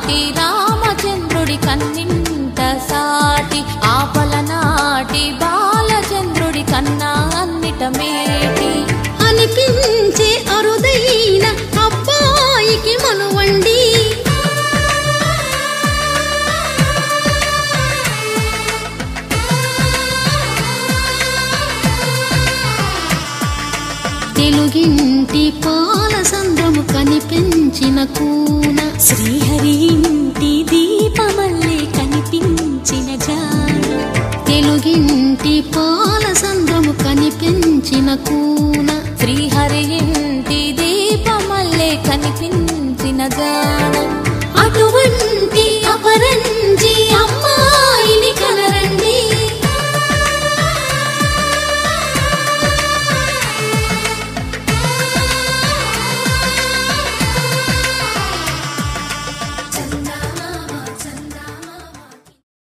నాటి రామచంద్రుడి కన్నింట సాటి ఆపల నాటి బాలచంద్రుడి కన్నా అన్నిట మేటి అనిపించే అరుదైన అబ్బాయికి మనువండి తెలుగింటి పాల సంద్రము కనిపించిన కూన శ్రీహరి ఇంటి దీపమల్లే కనిపించిన జాన తెలుగింటి పాల సంద్రము కనిపించిన కూన శ్రీహరి ఇంటి దీపమల్లే కనిపించిన జాన